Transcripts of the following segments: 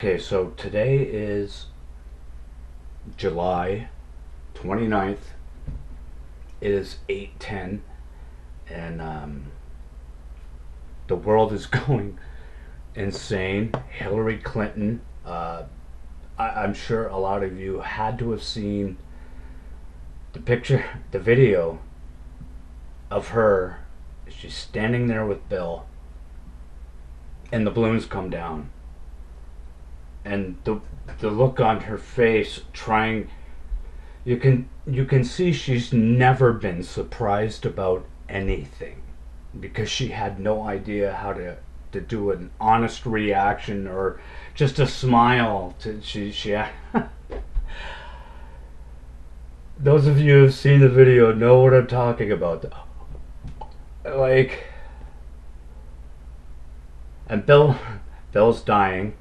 Okay, so today is July 29th. It is 8:10 and the world is going insane. Hillary Clinton, I'm sure a lot of you had to have seen the video of her. She's standing there with Bill and the balloons come down. And the look on her face, trying, you can see she's never been surprised about anything, because she had no idea how to do an honest reaction or just a smile. Those of you who've seen the video know what I'm talking about. Like, and Bill's dying.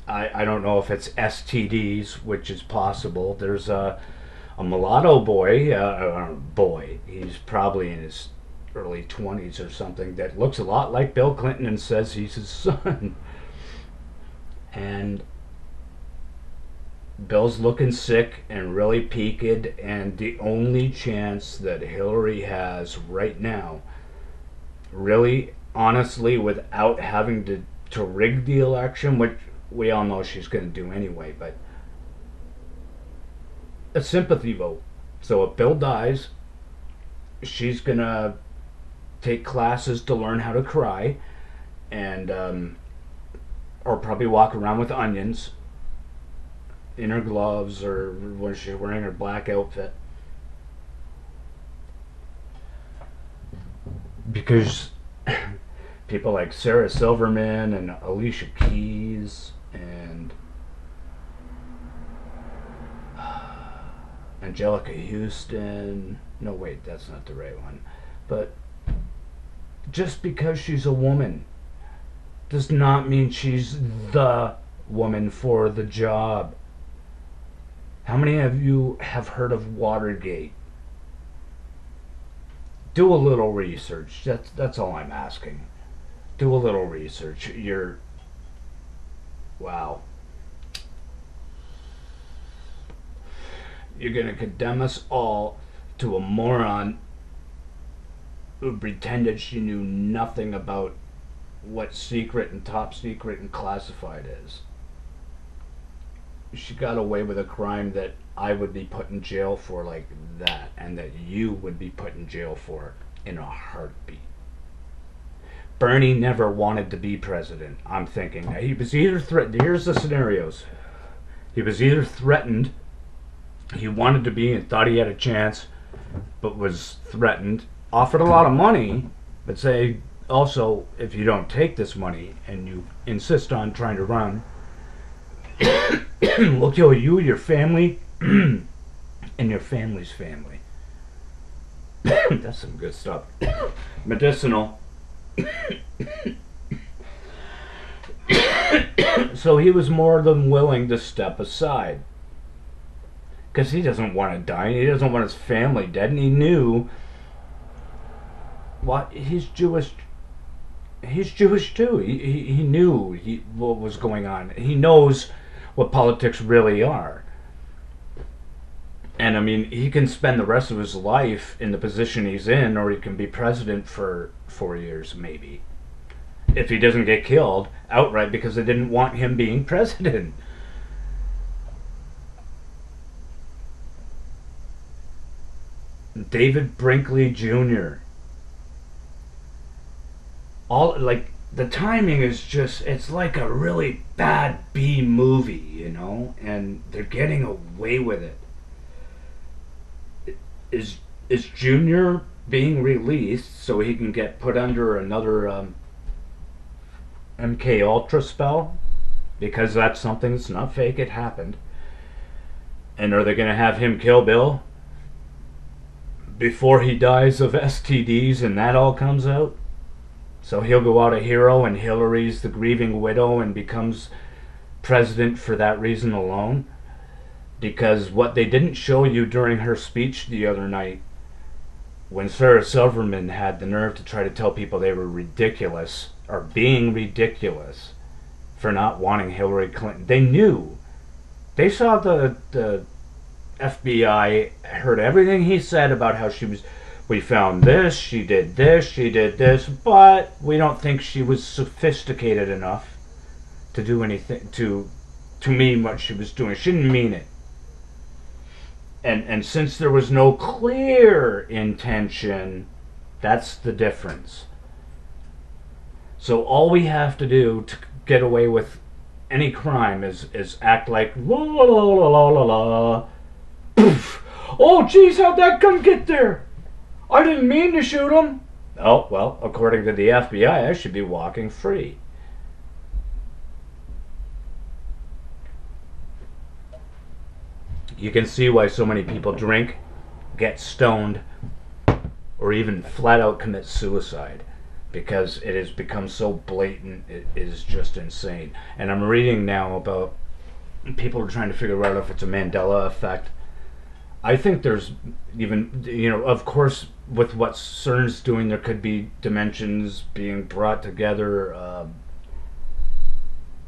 I don't know if it's STDs, which is possible. There's a mulatto boy. He's probably in his early 20s or something, that looks a lot like Bill Clinton and says he's his son. And Bill's looking sick and really peaked, and the only chance that Hillary has right now, really honestly, without having to rig the election, which we all know she's going to do anyway, but a sympathy vote. So if Bill dies, she's going to take classes to learn how to cry, and or probably walk around with onions in her gloves, or when she's wearing her black outfit, because people like Sarah Silverman and Alicia Keys and Angelica Houston. No, wait, that's not the right one. But just because she's a woman does not mean she's the woman for the job. How many of you have heard of Watergate? Do a little research. That's all I'm asking. Do a little research. Wow. You're gonna condemn us all to a moron who pretended she knew nothing about what secret and top secret and classified is. She got away with a crime that I would be put in jail for like that, and that you would be put in jail for in a heartbeat. Bernie never wanted to be president. I'm thinking he was either threatened. Here's the scenarios. He was either threatened, he wanted to be and thought he had a chance, but was threatened, offered a lot of money, but say also, if you don't take this money and you insist on trying to run, we'll kill you, your family, and your family's family. That's some good stuff. Medicinal. So he was more than willing to step aside, because he doesn't want to die, and he doesn't want his family dead, and he knew what he's Jewish too. He knew what was going on. He knows what politics really are. And I mean, he can spend the rest of his life in the position he's in, or he can be president for 4 years, maybe, if he doesn't get killed outright because they didn't want him being president. David Brinkley Jr. All, like, the timing is just, it's like a really bad B movie, you know, and they're getting away with it. Is Junior being released so he can get put under another MK Ultra spell? Because that's something that's not fake, it happened. And are they going to have him kill Bill before he dies of STDs and that all comes out? So he'll go out a hero and Hillary's the grieving widow and becomes president for that reason alone? Because what they didn't show you during her speech the other night, when Sarah Silverman had the nerve to try to tell people they were ridiculous are being ridiculous for not wanting Hillary Clinton. They knew. They saw the FBI, heard everything he said about how we found this, she did this, but we don't think she was sophisticated enough to do anything, to mean what she was doing. She didn't mean it. And since there was no clear intention, that's the difference. So all we have to do to get away with any crime is act like la la la la la la. Poof. Oh geez, how'd that gun get there? I didn't mean to shoot him. Oh well, according to the FBI, I should be walking free. You can see why so many people drink, get stoned, or even flat out commit suicide, because it has become so blatant. It is just insane. And I'm reading now about people are trying to figure out if it's a Mandela effect. I think there's even, of course, with what CERN's doing, there could be dimensions being brought together,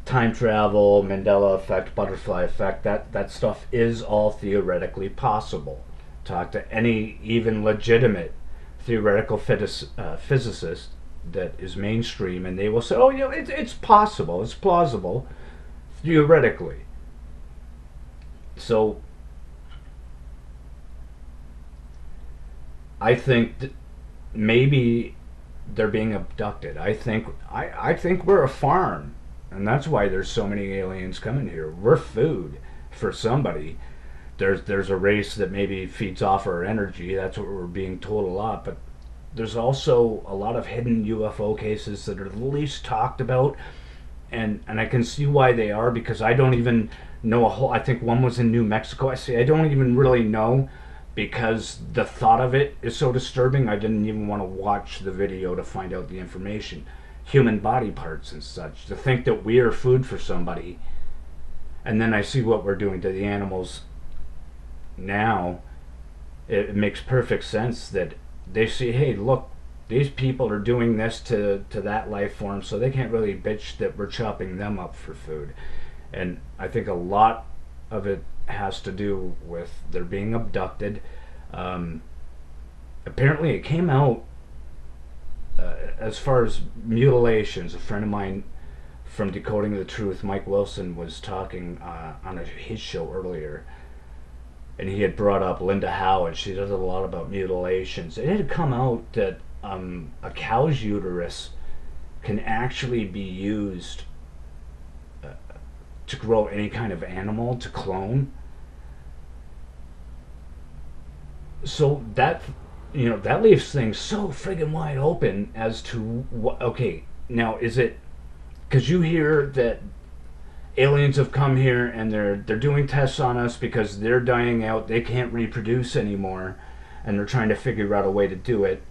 time travel, Mandela effect, butterfly effect. That stuff is all theoretically possible. Talk to any even legitimate theoretical physicist that is mainstream, and they will say, "Oh, it's possible, it's plausible, theoretically." So I think that maybe they're being abducted. I think we're a farm, and that's why there's so many aliens coming here. We're food for somebody. There's a race that maybe feeds off our energy. That's what we're being told a lot. But there's also a lot of hidden UFO cases that are the least talked about, and I can see why they are, because I don't even know a whole. I think one was in New Mexico. I don't even really know, because the thought of it is so disturbing. I didn't even want to watch the video to find out the information. Human body parts and such. To think that we are food for somebody, and then I see what we're doing to the animals now, it makes perfect sense that they see, hey, look, these people are doing this to that life form, so they can't really bitch that we're chopping them up for food. And I think a lot of it has to do with they're being abducted. Apparently it came out, as far as mutilations, a friend of mine from Decoding the Truth, Mike Wilson, was talking on his show earlier, and he had brought up Linda Howard. She does a lot about mutilations. It had come out that a cow's uterus can actually be used to grow any kind of animal, to clone. So that that leaves things so friggin' wide open as to what. Okay, now is it because you hear that aliens have come here and they're doing tests on us because they're dying out, they can't reproduce anymore, and they're trying to figure out a way to do it.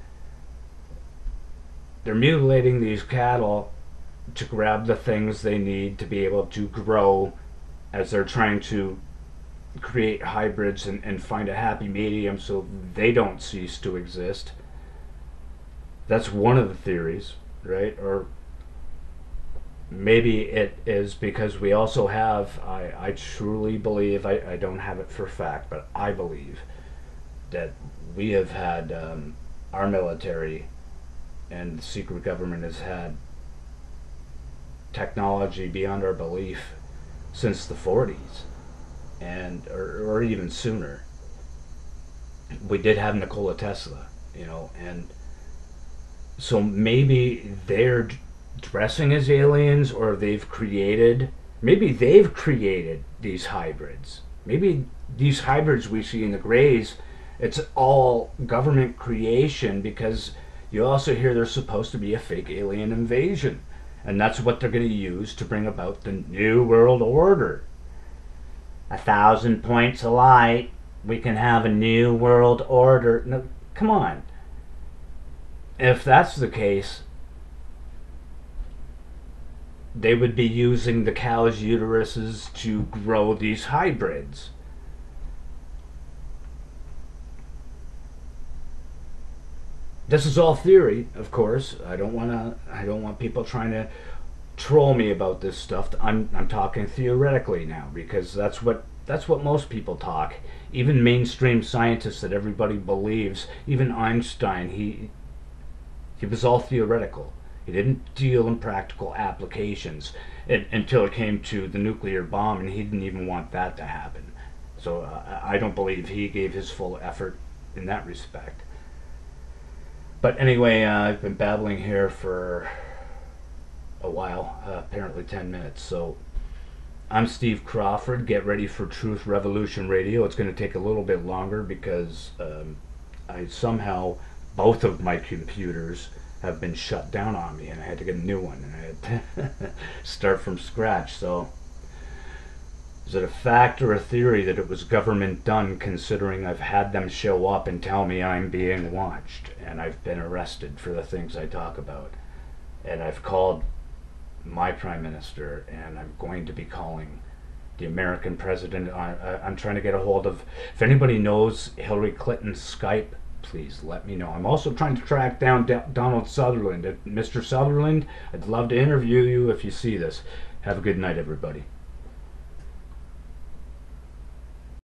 They're mutilating these cattle to grab the things they need to be able to grow, as they're trying to create hybrids and find a happy medium so they don't cease to exist. That's one of the theories, right? Or maybe it is because we also have, I truly believe, I don't have it for fact, but I believe that we have had, our military and the secret government has had technology beyond our belief since the 40s, and or even sooner. We did have Nikola Tesla, and so maybe they're dressing as aliens, or maybe they've created these hybrids. Maybe these hybrids we see in the Greys, it's all government creation, because you also hear there's supposed to be a fake alien invasion, and that's what they're going to use to bring about the New World Order. 1,000 points of light, we can have a New World Order. No, come on. If that's the case, they would be using the cow's uteruses to grow these hybrids. This is all theory, of course. I don't want people trying to troll me about this stuff. I'm talking theoretically now because that's what most people talk. Even mainstream scientists that everybody believes, even Einstein, he was all theoretical. He didn't deal in practical applications until it came to the nuclear bomb, and he didn't even want that to happen. So I don't believe he gave his full effort in that respect. But anyway, I've been babbling here for a while, apparently 10 minutes. So I'm Steve Crawford. Get ready for Truth Revolution Radio. It's going to take a little bit longer because I somehow, both of my computers have been shut down on me, and I had to get a new one, and I had to start from scratch. So is it a fact or a theory that it was government done, considering I've had them show up and tell me I'm being watched, and I've been arrested for the things I talk about, and I've called my prime minister, and I'm going to be calling the American president. I'm trying to get a hold of, if anybody knows Hillary Clinton's Skype, please let me know. I'm also trying to track down Donald Sutherland. Mr. Sutherland, I'd love to interview you if you see this. Have a good night, everybody.